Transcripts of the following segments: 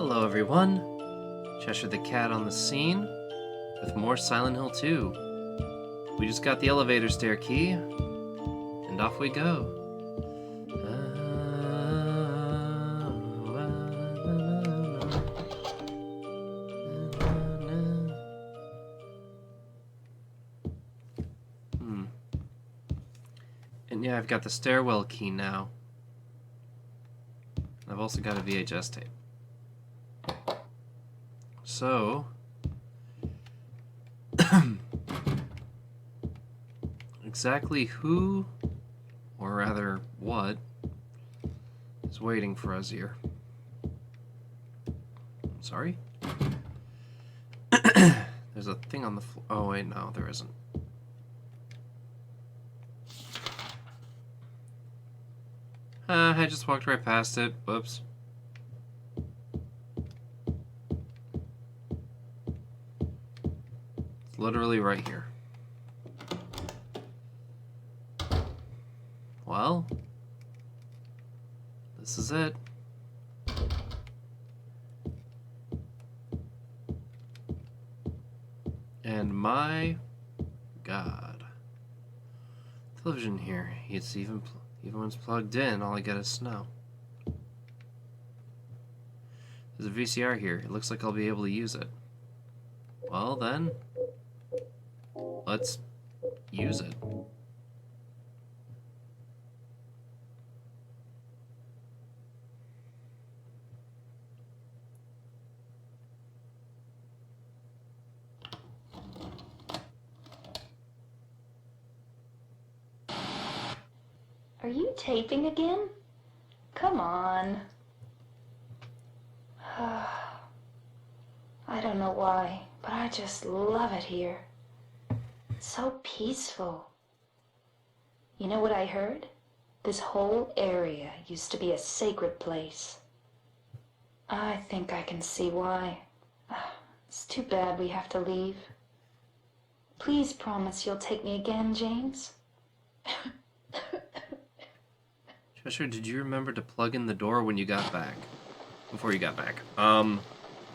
Hello everyone, Cheshire the Cat on the scene with more Silent Hill 2. We just got the elevator stair key, and off we go. And yeah, I've got the stairwell key now. I've also got a VHS tape. So, exactly who, or rather what, is waiting for us here? Sorry? There's a thing on the floor. Oh wait, no, there isn't. I just walked right past it. Whoops. It's literally right here. Well, this is it. And my God. Television here. It's even when it's plugged in, all I get is snow. There's a VCR here. It looks like I'll be able to use it. Well then, let's use it. Are you taping again? Come on. I don't know why, but I just love it here. It's so peaceful. You know what I heard? This whole area used to be a sacred place. I think I can see why. It's too bad we have to leave. Please promise you'll take me again, James. Cheshire, did you remember to plug in the door when you got back? Before you got back. I'm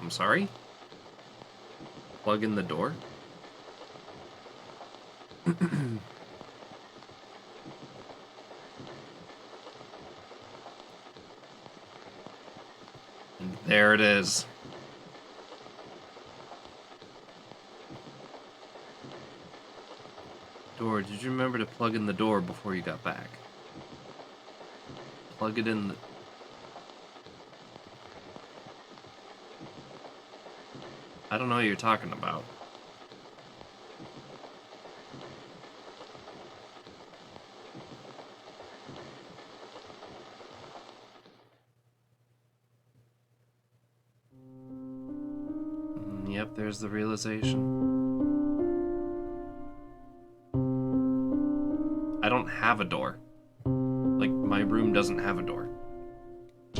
sorry? Plug in the door? And there it is. Door, did you remember to plug in the door before you got back? Plug it in the... I don't know what you're talking about. Yep, there's the realization. I don't have a door. Like, my room doesn't have a door. I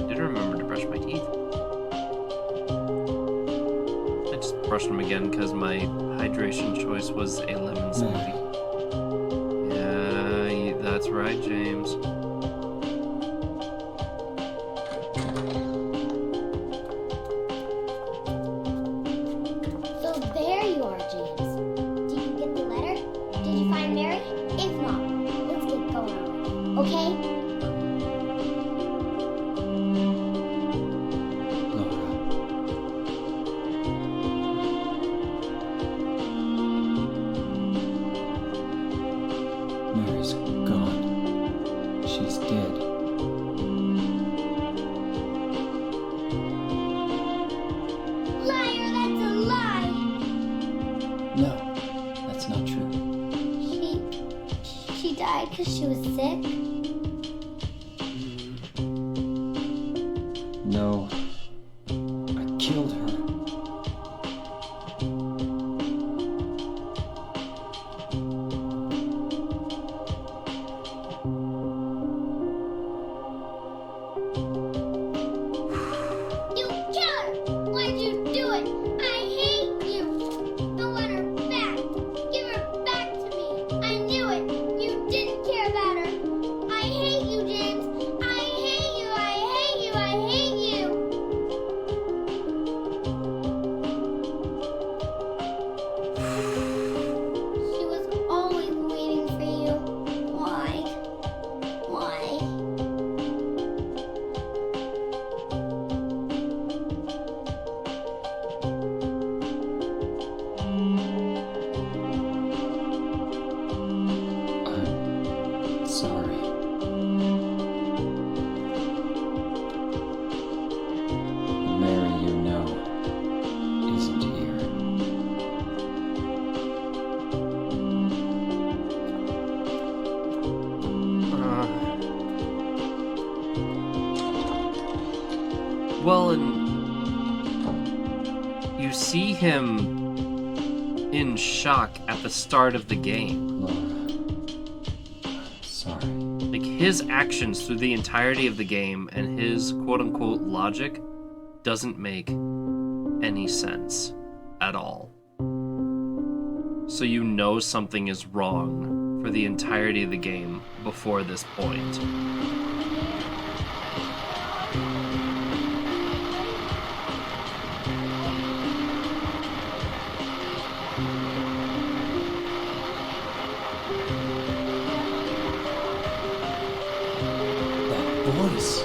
did remember to brush my teeth. Brushed them again because my hydration choice was a lemon smoothie. Yeah, that's right, James. So there you are, James. Did you get the letter? Did you find Mary? If not, let's get going, okay? Mary's gone. She's dead. Liar, that's a lie! No, that's not true. She died because she was sick? No, I killed her. Well, and you see him in shock at the start of the game. Laura, I'm sorry. Like, his actions through the entirety of the game and his quote-unquote logic doesn't make any sense at all. So you know something is wrong for the entirety of the game before this point. That voice.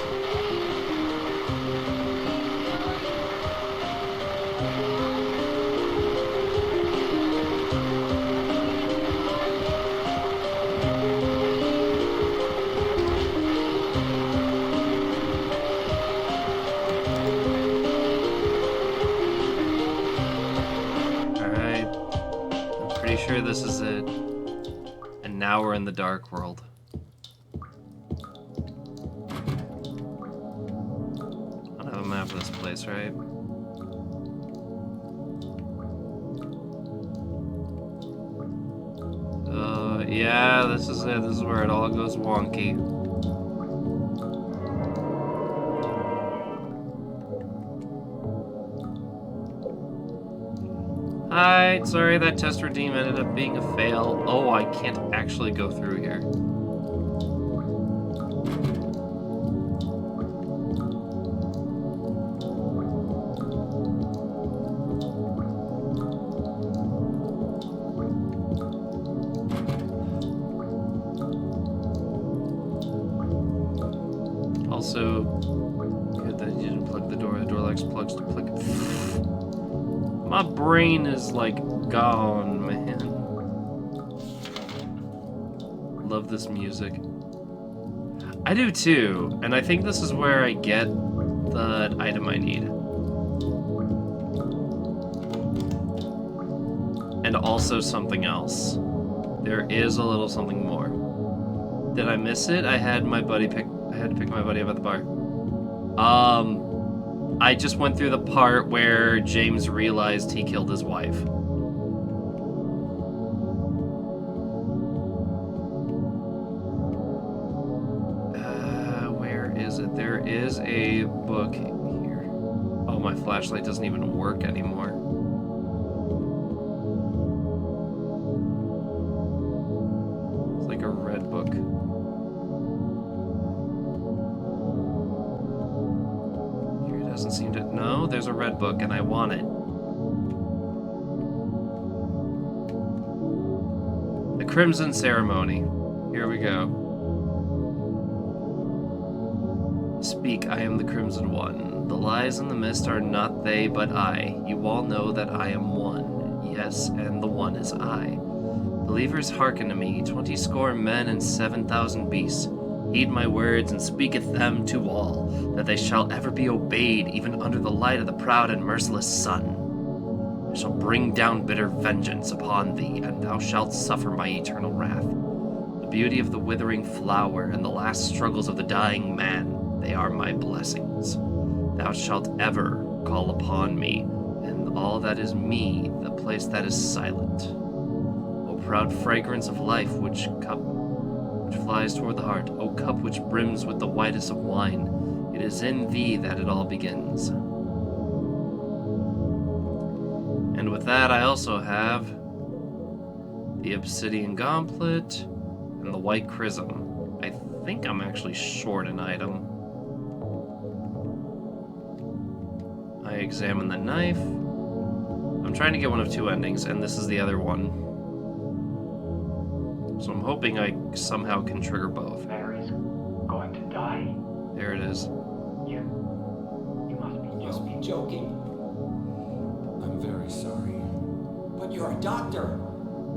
Alright. I'm pretty sure this is it. And now we're in the dark world. I don't have a map of this place, right? Yeah, this is it. This is where it all goes wonky. Hi, sorry, that test redeem ended up being a fail. Oh, I can't actually go through here. Also, good that you didn't plug the door. The door likes plugs to plug. My brain is like gone, man. Love this music. I do too, and I think this is where I get the item I need. And also something else. There is a little something more. Did I miss it? I had to pick my buddy up at the bar. I just went through the part where James realized he killed his wife. Where is it? There is a book here. Oh, my flashlight doesn't even work anymore. It's like a red book. Doesn't seem to... No, there's a red book and I want it. The Crimson Ceremony. Here we go. Speak, I am the Crimson One. The lies and the mist are not they, but I. You all know that I am one. Yes, and the one is I. Believers hearken to me, 20 score men and 7,000 beasts. Heed my words and speaketh them to all, that they shall ever be obeyed, even under the light of the proud and merciless sun. I shall bring down bitter vengeance upon thee, and thou shalt suffer my eternal wrath. The beauty of the withering flower and the last struggles of the dying man, they are my blessings. Thou shalt ever call upon me, and all that is me, the place that is silent. O proud fragrance of life, which flies toward the heart, O cup which brims with the whitest of wine, it is in thee that it all begins. And with that, I also have the obsidian gauntlet and the white chrism. I think I'm actually short an item. I examine the knife. I'm trying to get one of two endings, and this is the other one. So I'm hoping I somehow can trigger both. Mary's going to die. There it is. You must be joking. You must be joking. I'm very sorry. But you're a doctor.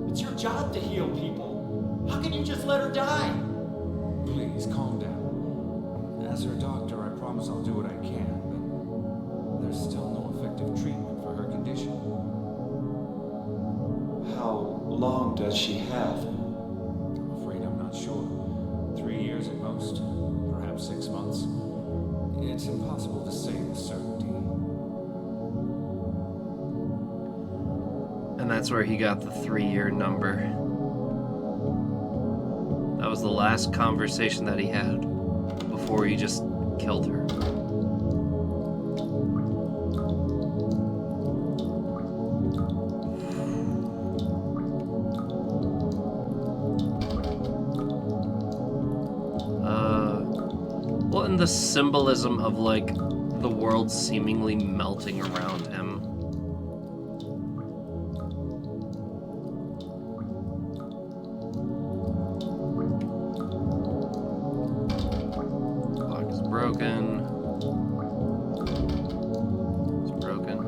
It's your job to heal people. How can you just let her die? Please, calm down. As her doctor, I promise I'll do what I can, but there's still no effective treatment for her condition. How long does she have? I'm afraid I'm not sure. 3 years at most, perhaps 6 months. It's impossible to say with certainty. And that's where he got the 3-year number. That was the last conversation that he had before he just killed her. Well, and the symbolism of, like, the world seemingly melting around him. Clock is broken. It's broken.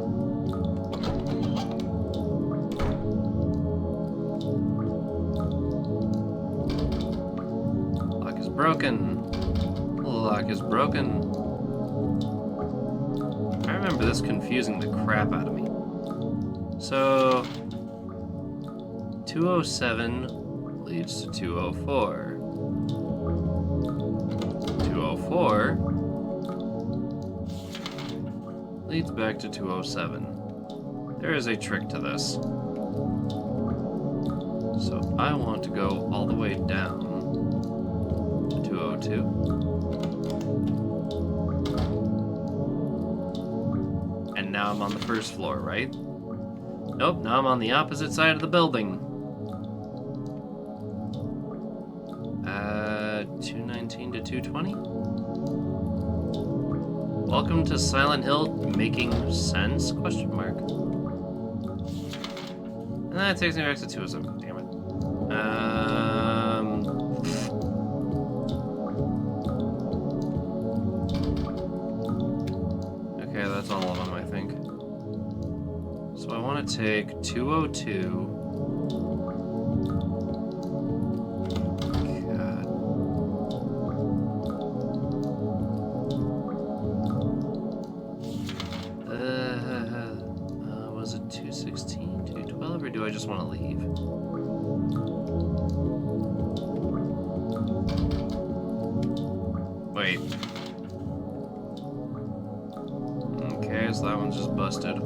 Lock is broken. The lock is broken. I remember this confusing the crap out of me. So, 207 leads to 204. 204 leads back to 207. There is a trick to this. So I want to go all the way down to 202. And now I'm on the first floor, right? Nope, now I'm on the opposite side of the building. 219 to 220? Welcome to Silent Hill, making sense? Question mark. And that takes me back to 207. Damn it. Okay, that's all of them, I think. So I want to take 202. Was it 216, 212, or do I just want to leave? Wait. Okay, so that one's just busted.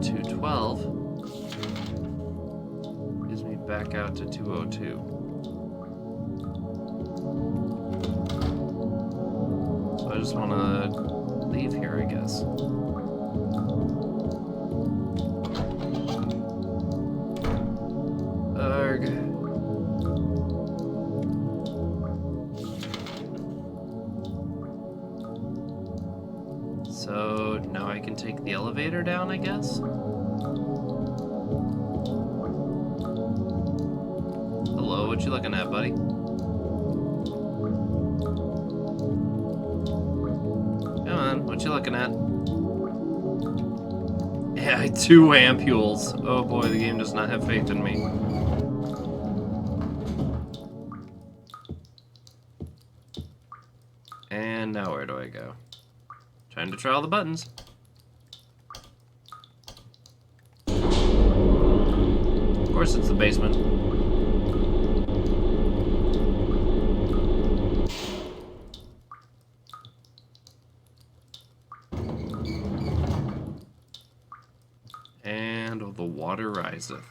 212 gives me back out to 202. I just want to leave here, I guess. Arg. So now I can take the elevator down, I guess? Hello, what you looking at, buddy? What you looking at? Yeah, 2 ampules. Oh boy, the game does not have faith in me. And now where do I go? Trying to try all the buttons. Of course it's the basement. And the water riseth.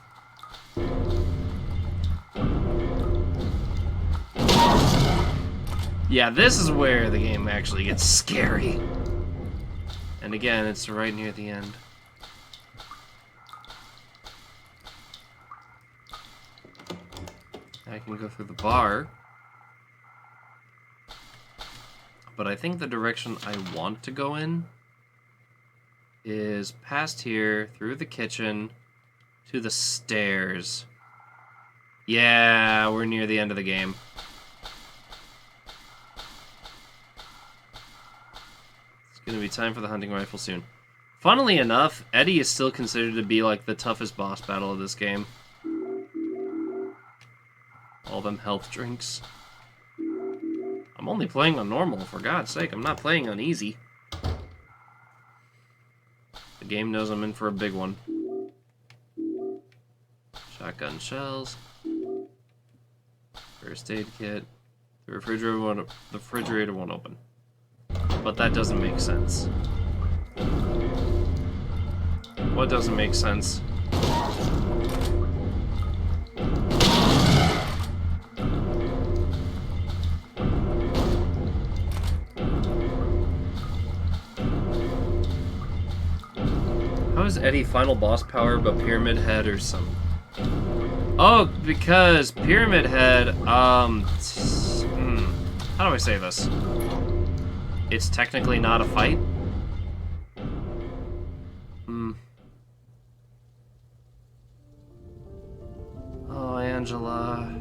Yeah, this is where the game actually gets scary. And again, it's right near the end. I can go through the bar. But I think the direction I want to go in is past here, through the kitchen, to the stairs. Yeah, we're near the end of the game. It's gonna be time for the hunting rifle soon. Funnily enough, Eddie is still considered to be like the toughest boss battle of this game. All them health drinks. I'm only playing on normal, for God's sake. I'm not playing on easy. The game knows I'm in for a big one. Shotgun shells. First aid kit. The refrigerator won't open. But that doesn't make sense. What doesn't make sense? How is Eddie final boss power but Pyramid Head or something? Oh, because Pyramid Head, how do I say this? It's technically not a fight? Oh, Angela.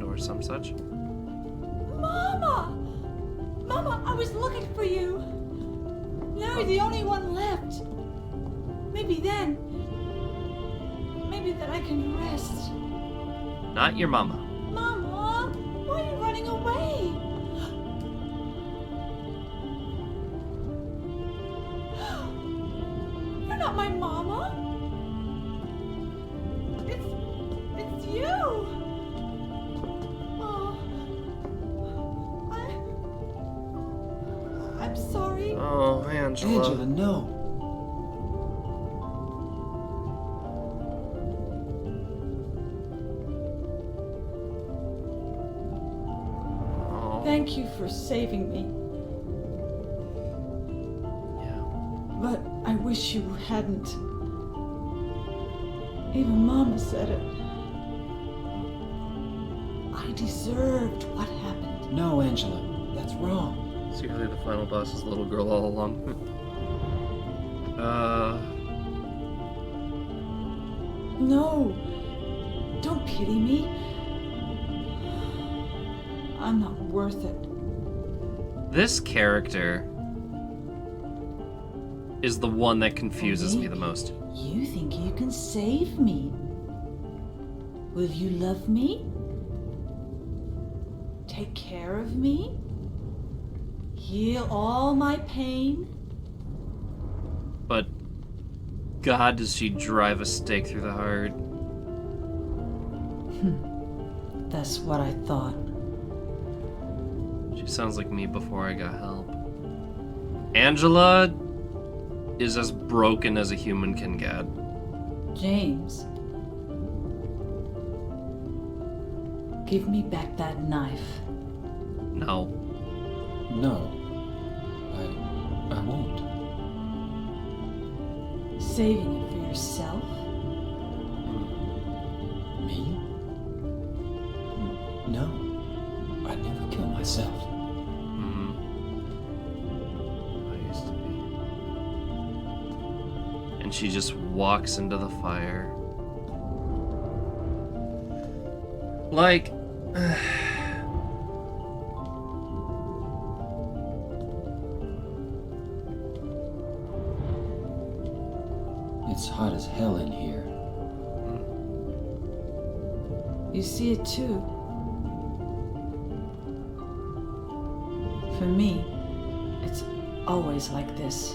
Or some such. Mama! Mama, I was looking for you. Now you're the only one left. Maybe then I can rest. Not your mama. Mama, why are you running away? You're not my mama. It's you. I'm sorry. Oh, Angela. Angela, no. Oh. Thank you for saving me. Yeah. But I wish you hadn't. Even Mama said it. I deserved what happened. No, Angela. That's wrong. Secretly, the final boss is a little girl all along. No. Don't pity me. I'm not worth it. This character is the one that confuses me the most. You think you can save me? Will you love me? Take care of me? Heal all my pain? But God, does she drive a stake through the heart? That's what I thought. She sounds like me before I got help. Angela is as broken as a human can get. James. Give me back that knife. No. No. I won't. Saving it for yourself? Me? No. I'd never kill myself. I used to be. And she just walks into the fire. Like... It's hot as hell in here. You see it too. For me, it's always like this.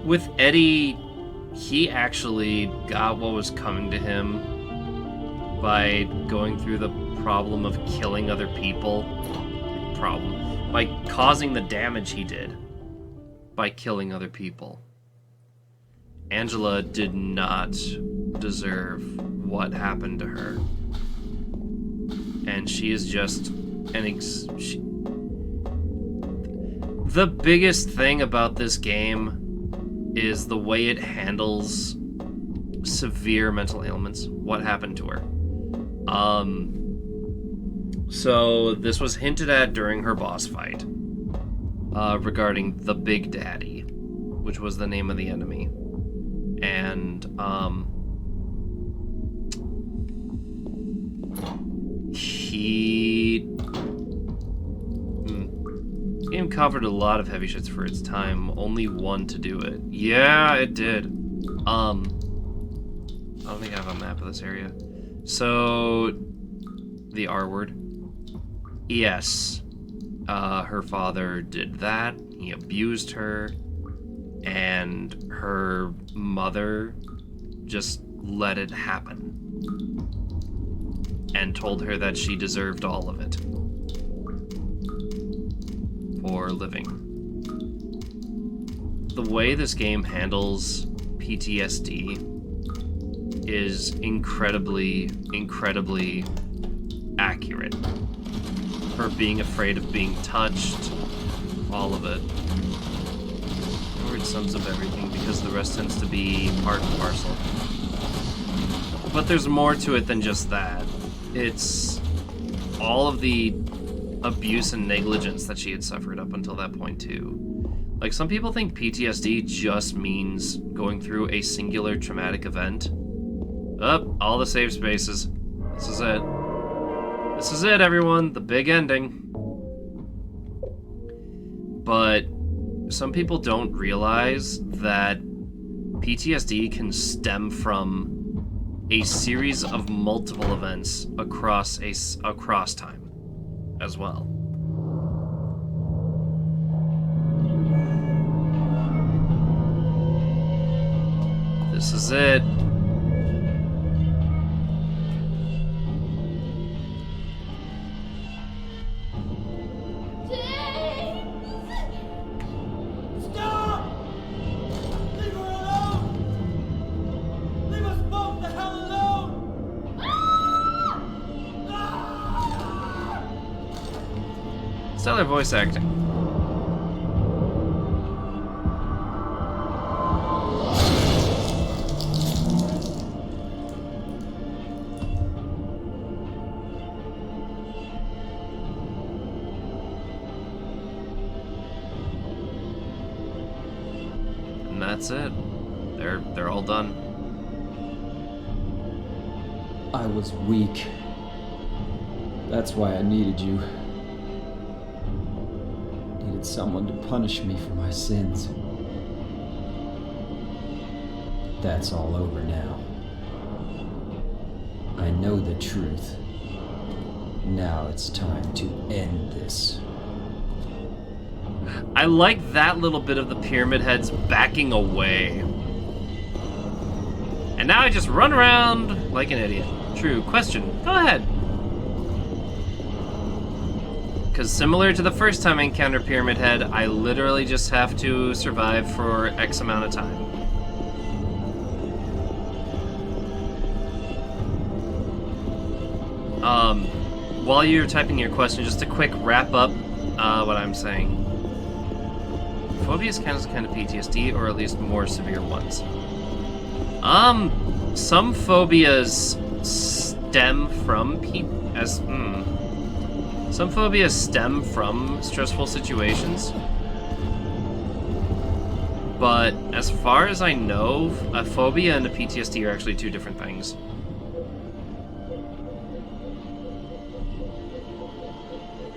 With Eddie, he actually got what was coming to him by going through the problem of killing other people. By causing the damage he did by killing other people. Angela did not deserve what happened to her. And she is just the biggest thing about this game is the way it handles severe mental ailments. What happened to her? So this was hinted at during her boss fight regarding the Big Daddy, which was the name of the enemy. And game covered a lot of heavy shits for its time. Only one to do it. Yeah, it did. I don't think I have a map of this area. So the R word. Yes. Her father did that. He abused her. And her mother just let it happen. And told her that she deserved all of it. For living. The way this game handles PTSD is incredibly, incredibly accurate. Her being afraid of being touched, all of it. Weird sums of everything because the rest tends to be part and parcel. But there's more to it than just that. It's all of the abuse and negligence that she had suffered up until that point too. Like, some people think PTSD just means going through a singular traumatic event. All the save spaces. This is it. This is it, everyone. The big ending. But some people don't realize that PTSD can stem from a series of multiple events across time as well. This is it. Stellar voice acting. And that's it. They're all done. I was weak. That's why I needed you. Needed someone to punish me for my sins. But that's all over now. I know the truth. Now it's time to end this. I like that little bit of the Pyramid Heads backing away. And now I just run around like an idiot. True. Question. Go ahead. Because similar to the first time I encountered Pyramid Head, I literally just have to survive for X amount of time. While you're typing your question, just a quick wrap up what I'm saying. Phobias counts as kind of PTSD, or at least more severe ones. Some phobias stem from Some phobias stem from stressful situations. But as far as I know, a phobia and a PTSD are actually two different things.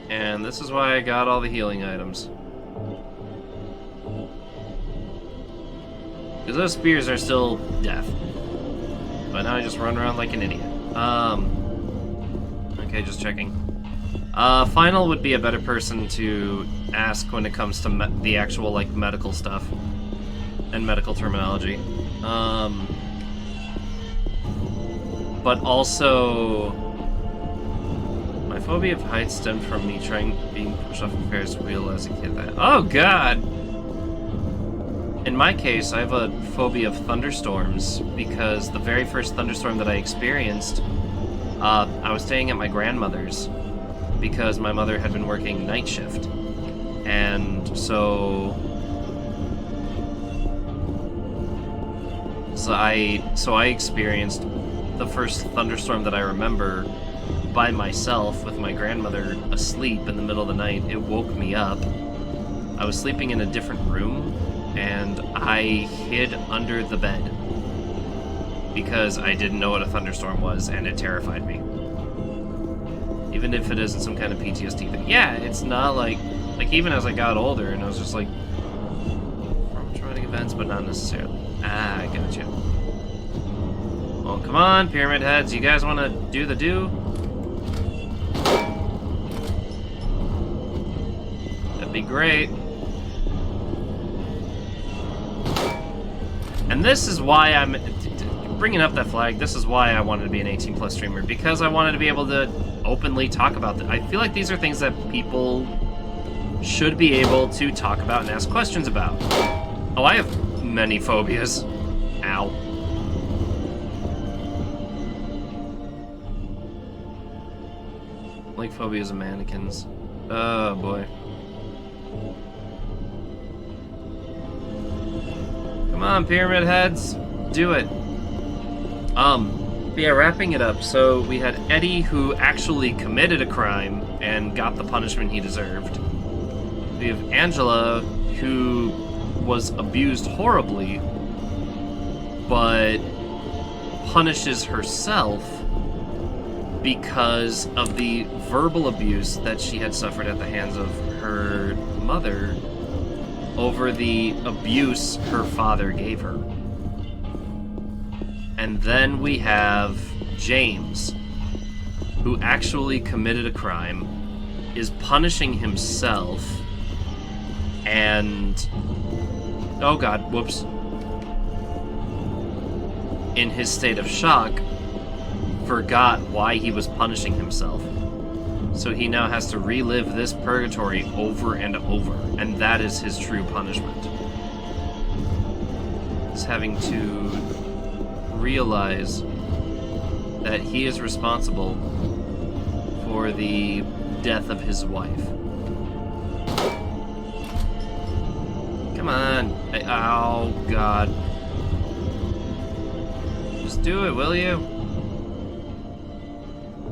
And this is why I got all the healing items. Because those spears are still death. But now I just run around like an idiot. Okay, just checking. Final would be a better person to ask when it comes to the actual, like, medical stuff. And medical terminology. But also, my phobia of heights stemmed from me being pushed off a Ferris wheel as a kid. Oh God! In my case, I have a phobia of thunderstorms because the very first thunderstorm that I experienced, I was staying at my grandmother's because my mother had been working night shift, and so I experienced the first thunderstorm that I remember by myself with my grandmother asleep in the middle of the night. It woke me up. I was sleeping in a different room, and I hid under the bed because I didn't know what a thunderstorm was, and it terrified me. Even if it isn't some kind of PTSD thing. Yeah, it's not like even as I got older, and I was just like, from traumatic events, but not necessarily. Ah, I gotcha. Well, come on, Pyramid Heads, you guys want to do the do? great. And this is why I'm bringing up that flag. This is why I wanted to be an 18+ streamer, because I wanted to be able to openly talk about that. I feel like these are things that people should be able to talk about and ask questions about. Oh, I have many phobias. Ow. Like phobias of mannequins. Oh boy. Come on, pyramid heads. Do it. Yeah, wrapping it up. So we had Eddie, who actually committed a crime and got the punishment he deserved. We have Angela, who was abused horribly, but punishes herself because of the verbal abuse that she had suffered at the hands of her mother over the abuse her father gave her. And then we have James, who actually committed a crime, is punishing himself, and... oh god, whoops. In his state of shock, forgot why he was punishing himself. So he now has to relive this purgatory over and over, and that is his true punishment. He's having to realize that he is responsible for the death of his wife. Come on. Oh, God. Just do it, will you?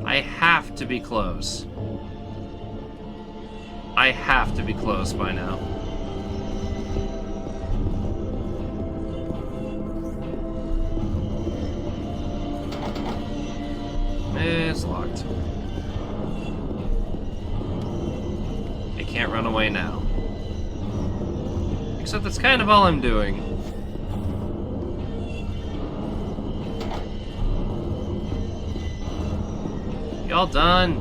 I have to be close. I have to be close by now. It's locked. I can't run away now. Except that's kind of all I'm doing. Y'all done?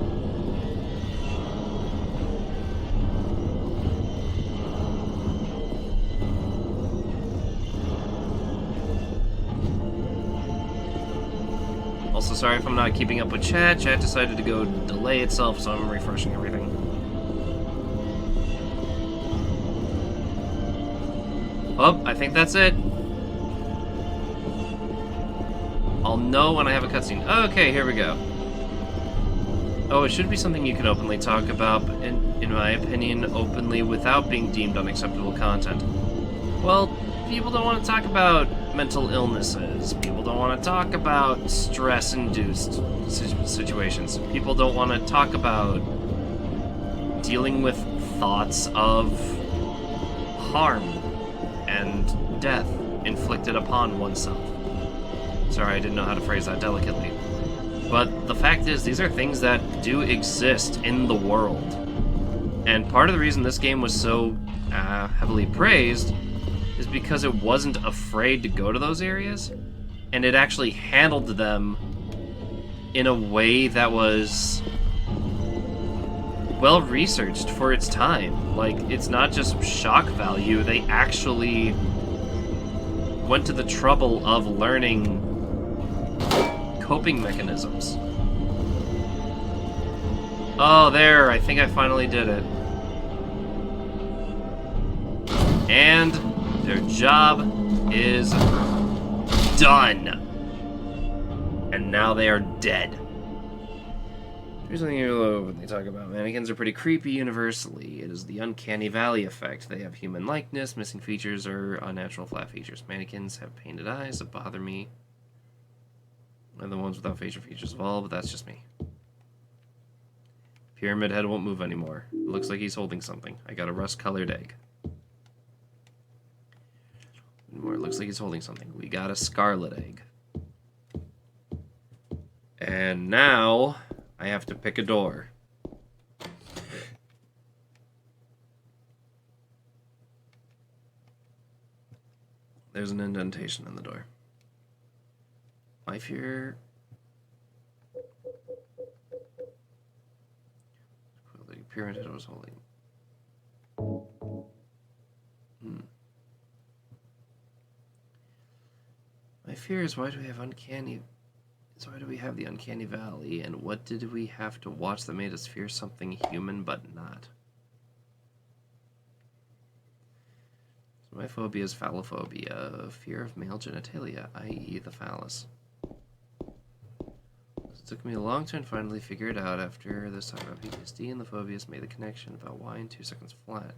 Also, sorry if I'm not keeping up with chat. Chat decided to go delay itself, so I'm refreshing everything. Oh, I think that's it. I'll know when I have a cutscene. Okay, here we go. Oh, it should be something you can openly talk about, but in my opinion, openly without being deemed unacceptable content. Well, people don't want to talk about mental illnesses. People don't want to talk about stress-induced situations. People don't want to talk about dealing with thoughts of harm and death inflicted upon oneself. Sorry, I didn't know how to phrase that delicately. But the fact is, these are things that do exist in the world. And part of the reason this game was so heavily praised is because it wasn't afraid to go to those areas, and it actually handled them in a way that was well researched for its time. Like, it's not just shock value, they actually went to the trouble of learning coping mechanisms. Oh, there, I think I finally did it. And their job is done. And now they are dead. Here's something you love when they talk about mannequins are pretty creepy universally. It is the uncanny valley effect. They have human likeness, missing features, or unnatural flat features. Mannequins have painted eyes that bother me. And the ones without facial features of all, but that's just me. Pyramid Head won't move anymore. It looks like he's holding something. I got a rust-colored egg. More, it looks like he's holding something. We got a scarlet egg. And now I have to pick a door. There's an indentation in the door. My fear... The pyramid head was holding. My fear is why do we have the uncanny valley, and what did we have to watch that made us fear something human but not? So my phobia is phallophobia, fear of male genitalia, i.e. the phallus. It took me a long time to finally figure it out. After this talk about PTSD and the phobias made the connection about why in 2 seconds flat.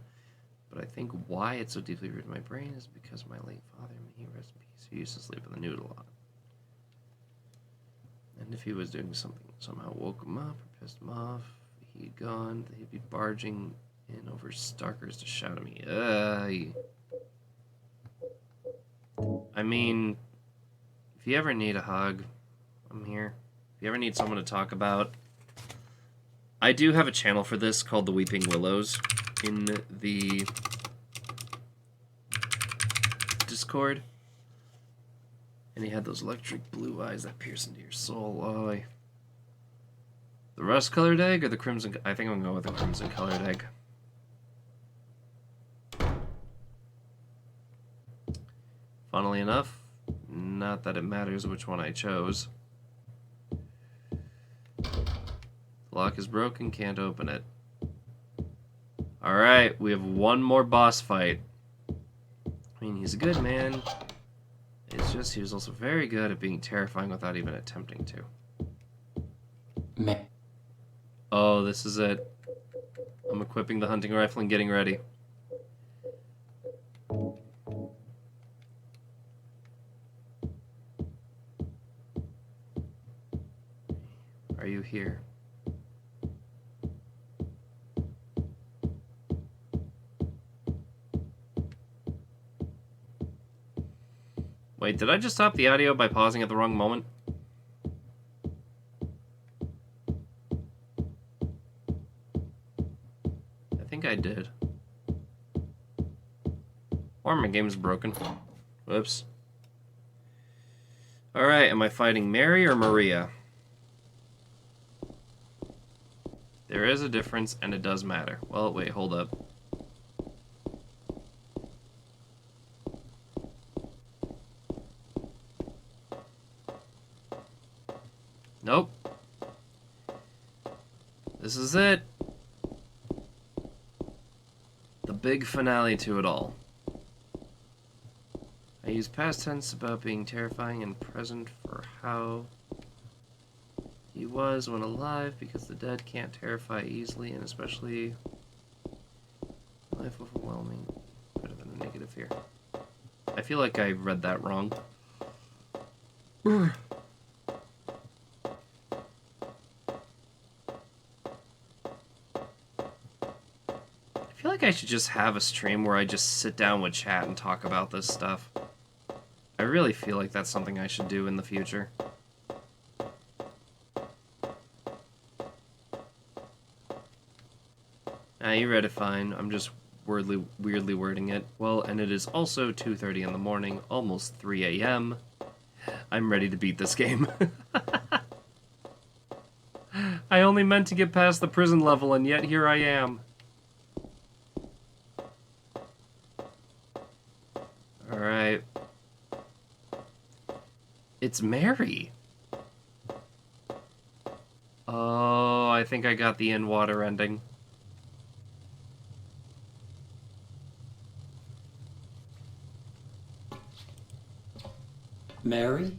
But I think why it's so deeply rooted in my brain is because my late father, may he rest in peace, who used to sleep in the nude a lot. And if he was doing something somehow woke him up or pissed him off, he'd gone, he'd be barging in over stalkers to shout at me. I mean, if you ever need a hug, I'm here. If you ever need someone to talk about, I do have a channel for this called The Weeping Willows in the Discord. And he had those electric blue eyes that pierce into your soul. Oh, the rust-colored egg or the crimson? I think I'm going to go with the crimson-colored egg. Funnily enough, not that it matters which one I chose. The lock is broken, can't open it. Alright, we have one more boss fight. I mean, he's a good man. It's just he was also very good at being terrifying without even attempting to. Oh, this is it. I'm equipping the hunting rifle and getting ready. Are you here? Wait, did I just stop the audio by pausing at the wrong moment? I think I did. Or my game's broken. Whoops. Alright, am I fighting Mary or Maria? There is a difference, and it does matter. Well, wait, hold up. Nope. This is it. The big finale to it all. I use past tense about being terrifying and present for how he was when alive, because the dead can't terrify easily, and especially life overwhelming, better than a negative fear. I feel like I read that wrong. I feel like I should just have a stream where I just sit down with chat and talk about this stuff. I really feel like that's something I should do in the future. You read it fine. I'm just weirdly wording it. Well, and it is also 2:30 in the morning, almost 3 a.m. I'm ready to beat this game. I only meant to get past the prison level, and yet here I am. Alright. It's Mary. Oh, I think I got the in-water ending. Mary?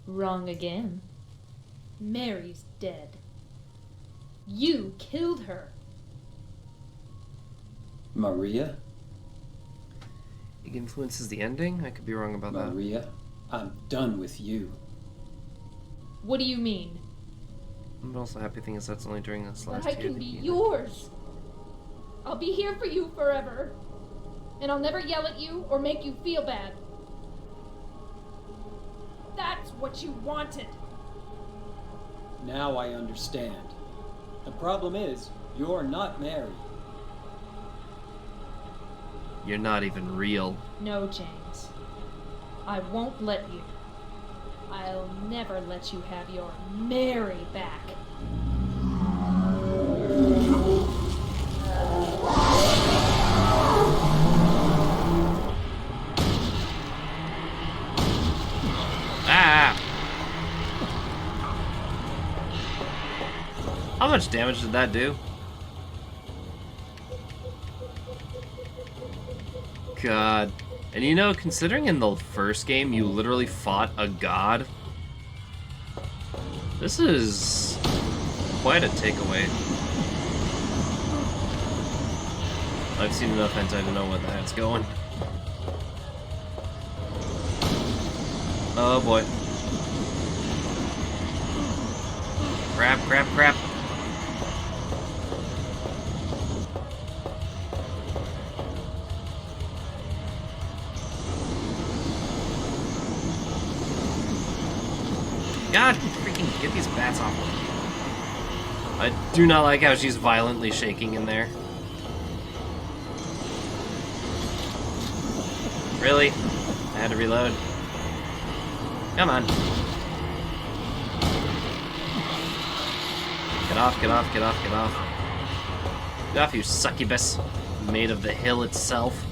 Wrong again. Mary's dead. You killed her. Maria? It influences the ending? I could be wrong about that. Maria, I'm done with you. What do you mean? I'm also happy thing is that's only during this last I year. can be yours. I'll be here for you forever. And I'll never yell at you or make you feel bad. That's what you wanted. Now I understand. The problem is, you're not Mary. You're not even real. No, James. I won't let you. I'll never let you have your Mary back. much damage did that do? God. And you know, considering in the first game you literally fought a god, this is quite a takeaway. I've seen enough hentai to know what the heck's going. Oh boy. Crap, crap, crap. God, freaking get these bats off. I do not like how she's violently shaking in there. Really? I had to reload. Come on. Get off, get off, get off, get off. Get off, you succubus. Made of the hill itself.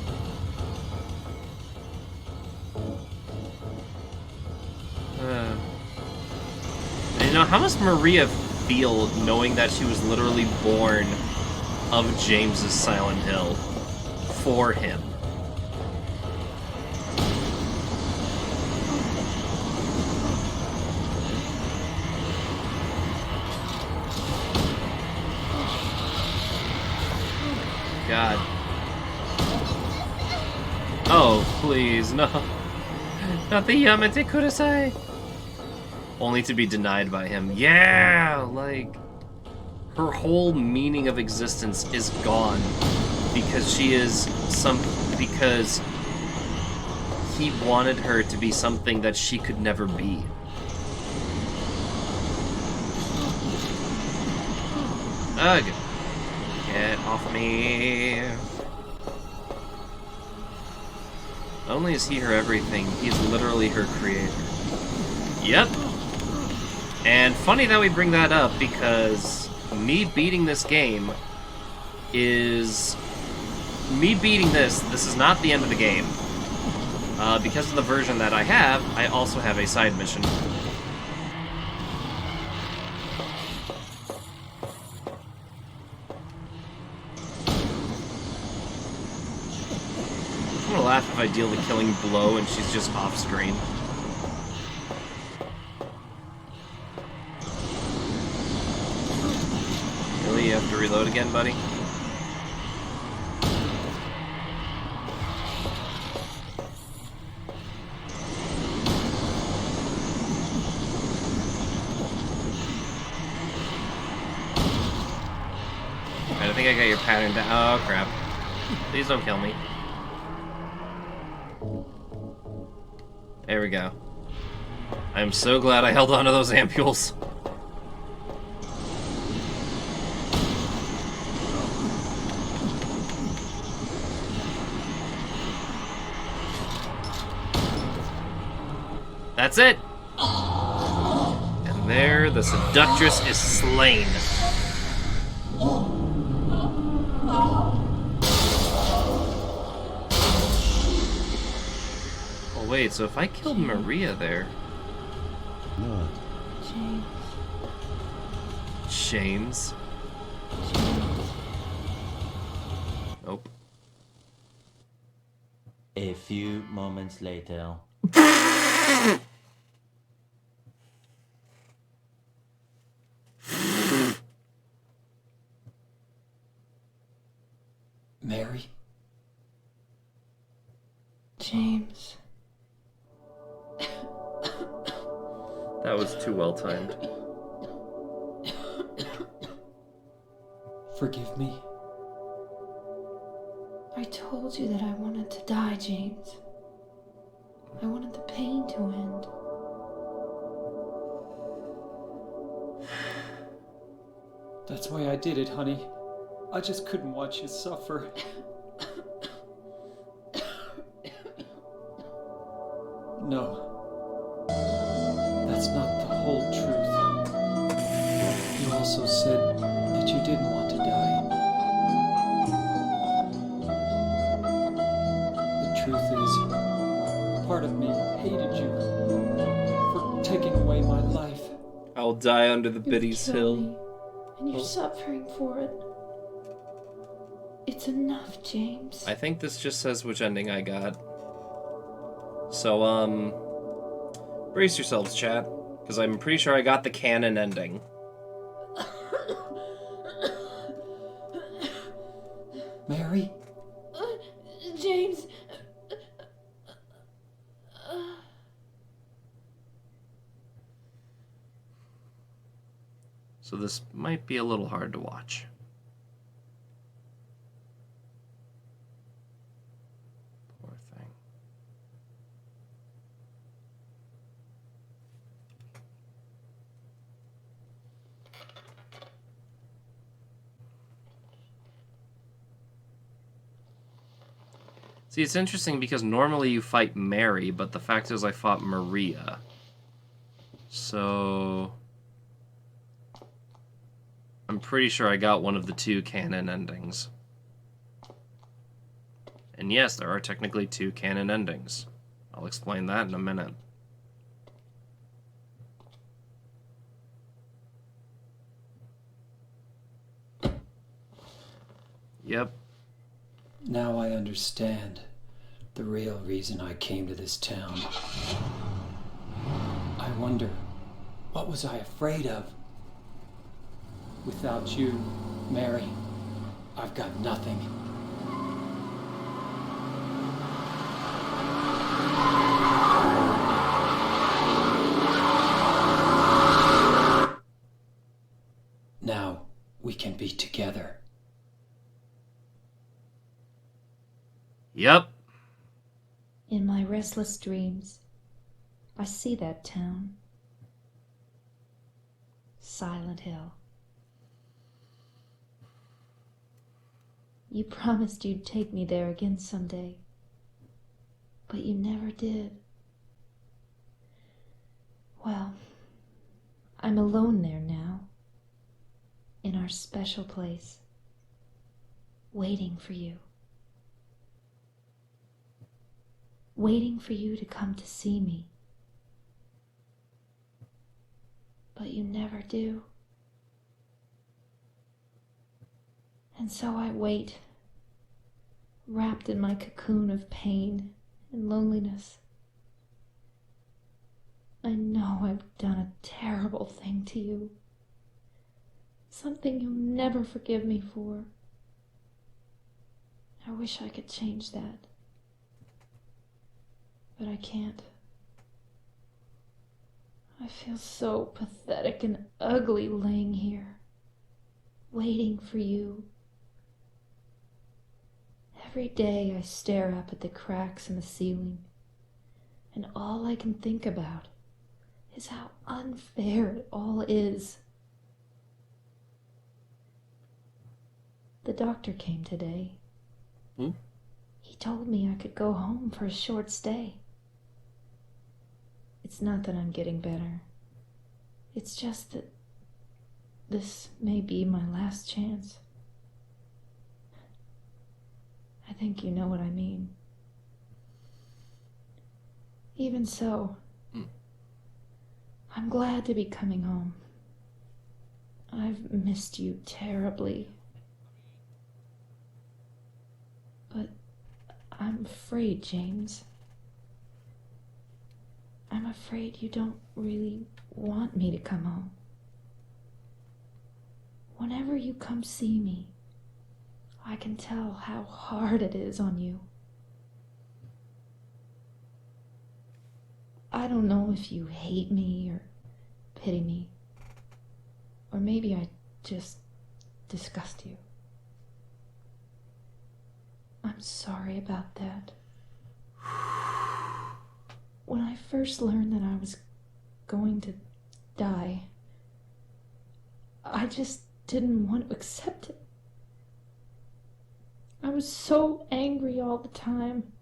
You know, how must Maria feel knowing that she was literally born of James's Silent Hill for him? God. Oh, please, no. Not the Yamete Kudasai. Only to be denied by him. Yeah, like, her whole meaning of existence is gone because she is because he wanted her to be something that she could never be. Ugh. Get off me. Not only is he her everything, he's literally her creator. Yep. And funny that we bring that up, because me beating this game is... Me beating this is not the end of the game. Because of the version that I have, I also have a side mission. I'm gonna laugh if I deal the killing blow and she's just off screen. Really, you have to reload again, buddy? Alright, I think I got your pattern down. Oh, crap. Please don't kill me. There we go. I am so glad I held on to those ampules. That's it! And there, the seductress is slain. Oh wait, so if I killed Maria there... No. James. Nope. A few moments later. Mary? James. That was too well timed. Forgive me. I told you that I wanted to die, James. I wanted the pain to end. That's why I did it, honey. I just couldn't watch you suffer. No. That's not the whole truth. You also said that you didn't want to die. The truth is, part of me hated you for taking away my life. I'll die under the Biddy's Hill. Me. And you're suffering for it. It's enough, James. I think this just says which ending I got. So, brace yourselves, chat, because I'm pretty sure I got the canon ending. Mary? James. So this might be a little hard to watch. Poor thing. See, it's interesting because normally you fight Mary, but the fact is I fought Maria. So I'm pretty sure I got one of the two canon endings. And yes, there are technically two canon endings. I'll explain that in a minute. Yep. Now I understand the real reason I came to this town. I wonder, what was I afraid of? Without you, Mary, I've got nothing. Now we can be together. Yep. In my restless dreams, I see that town. Silent Hill. You promised you'd take me there again someday, but you never did. Well, I'm alone there now, in our special place, waiting for you. Waiting for you to come to see me. But you never do. And so I wait, wrapped in my cocoon of pain and loneliness. I know I've done a terrible thing to you. Something you'll never forgive me for. I wish I could change that. But I can't. I feel so pathetic and ugly laying here, waiting for you. Every day I stare up at the cracks in the ceiling, and all I can think about is how unfair it all is. The doctor came today. He told me I could go home for a short stay. It's not that I'm getting better. It's just that this may be my last chance. I think you know what I mean. Even so, I'm glad to be coming home. I've missed you terribly. But I'm afraid, James. I'm afraid you don't really want me to come home. Whenever you come see me, I can tell how hard it is on you. I don't know if you hate me or pity me, or maybe I just disgust you. I'm sorry about that. When I first learned that I was going to die, I just didn't want to accept it. I was so angry all the time,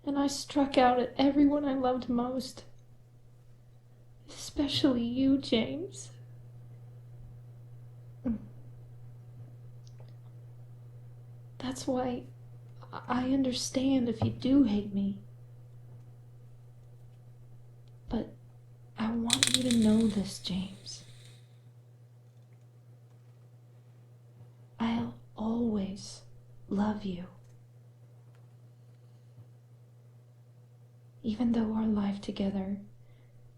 and I struck out at everyone I loved most. Especially you, James. That's why I understand if you do hate me. But I want you to know this, James. always love you. Even though our life together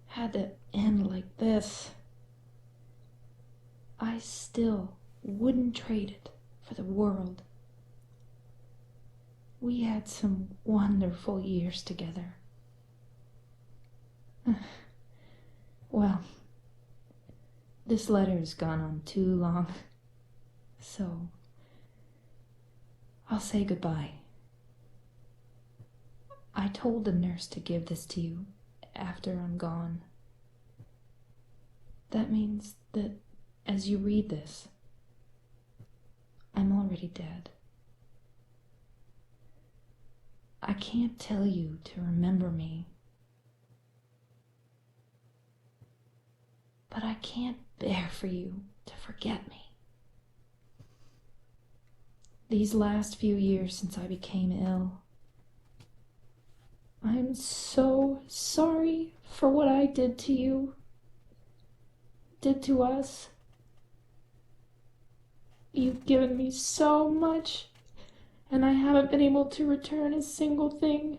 had to end like this, I still wouldn't trade it for the world. We had some wonderful years together. Well, this letter has gone on too long, so I'll say goodbye. I told the nurse to give this to you after I'm gone. That means that as you read this, I'm already dead. I can't tell you to remember me, but I can't bear for you to forget me. These last few years since I became ill, I'm so sorry for what I did to you, did to us. You've given me so much, and I haven't been able to return a single thing.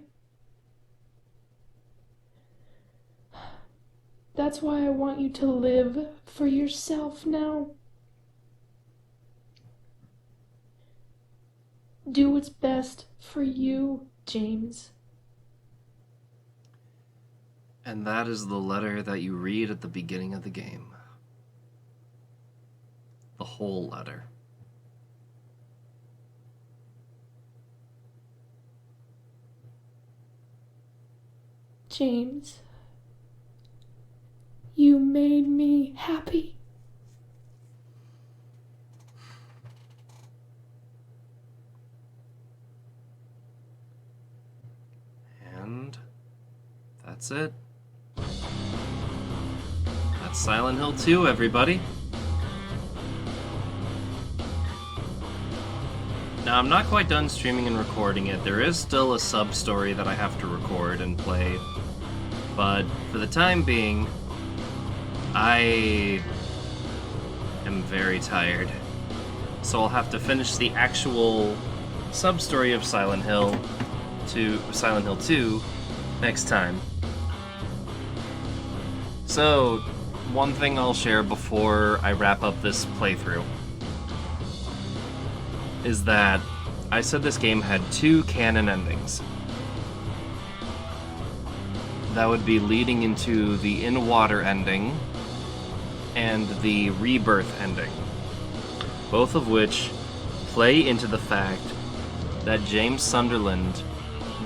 That's why I want you to live for yourself now. Do what's best for you, James. And that is the letter that you read at the beginning of the game. The whole letter. James, you made me happy. And that's it. That's Silent Hill 2, everybody. Now, I'm not quite done streaming and recording it. There is still a sub-story that I have to record and play. But for the time being, I am very tired. So I'll have to finish the actual sub-story of Silent Hill 2 next time. So, one thing I'll share before I wrap up this playthrough is that I said this game had 2 canon endings. That would be leading into the in-water ending and the rebirth ending, both of which play into the fact that James Sunderland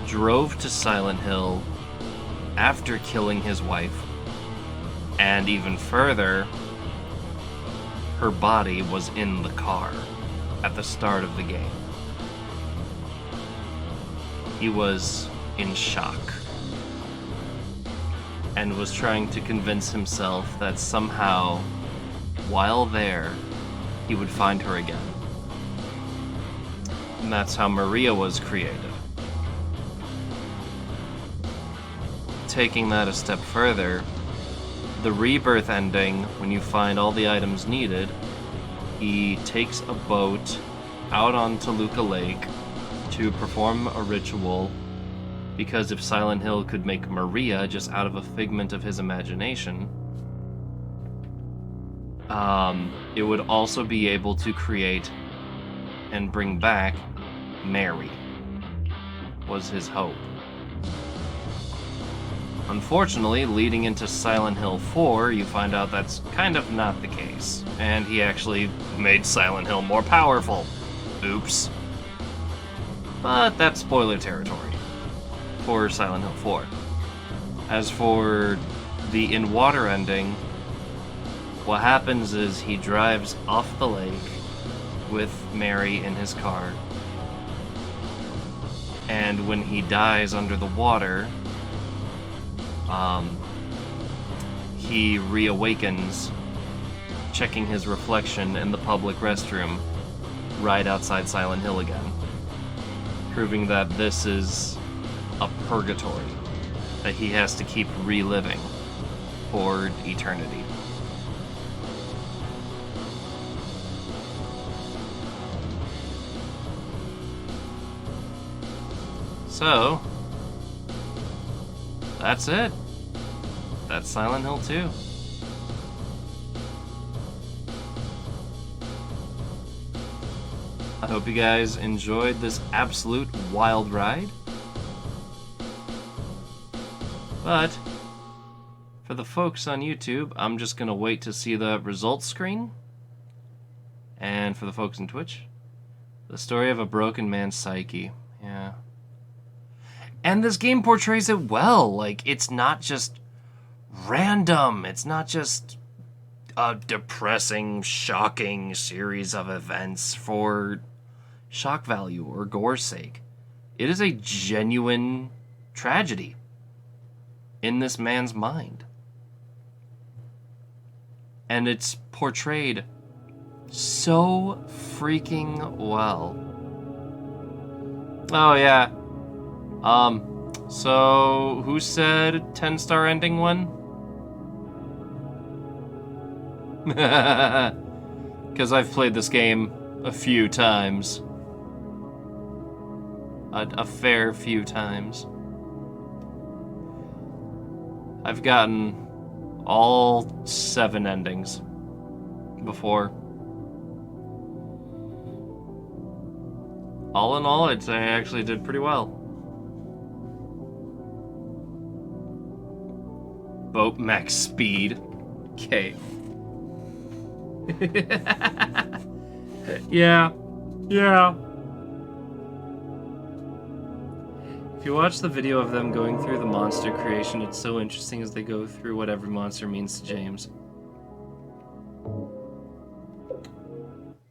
drove to Silent Hill after killing his wife, and even further, her body was in the car at the start of the game. He was in shock and was trying to convince himself that somehow, while there, he would find her again. And that's how Maria was created. Taking that a step further, the rebirth ending, when you find all the items needed, he takes a boat out on Toluca Lake to perform a ritual, because if Silent Hill could make Maria just out of a figment of his imagination, it would also be able to create and bring back Mary, was his hope. Unfortunately, leading into Silent Hill 4, you find out that's kind of not the case, and he actually made Silent Hill more powerful. Oops. But that's spoiler territory for Silent Hill 4. As for the in-water ending, what happens is he drives off the lake with Mary in his car, and when he dies under the water, he reawakens, checking his reflection in the public restroom right outside Silent Hill again, proving that this is a purgatory that he has to keep reliving for eternity. So, that's it. That's Silent Hill 2. I hope you guys enjoyed this absolute wild ride. But, for the folks on YouTube, I'm just gonna wait to see the results screen. And for the folks on Twitch, the story of a broken man's psyche. Yeah. And this game portrays it well. Like, it's not just random. It's not just a depressing, shocking series of events for shock value or gore's sake. It is a genuine tragedy in this man's mind. And it's portrayed so freaking well. Oh, yeah. So who said 10-star ending one? Because I've played this game a few times. A fair few times. I've gotten all 7 endings before. All in all, I'd say I actually did pretty well. Boat max speed. Okay. Yeah. If you watch the video of them going through the monster creation, it's so interesting as they go through what every monster means to James.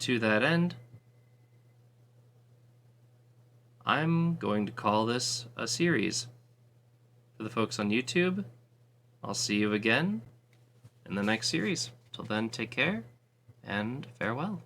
To that end, I'm going to call this a series. For the folks on YouTube, I'll see you again in the next series. Till then, take care and farewell.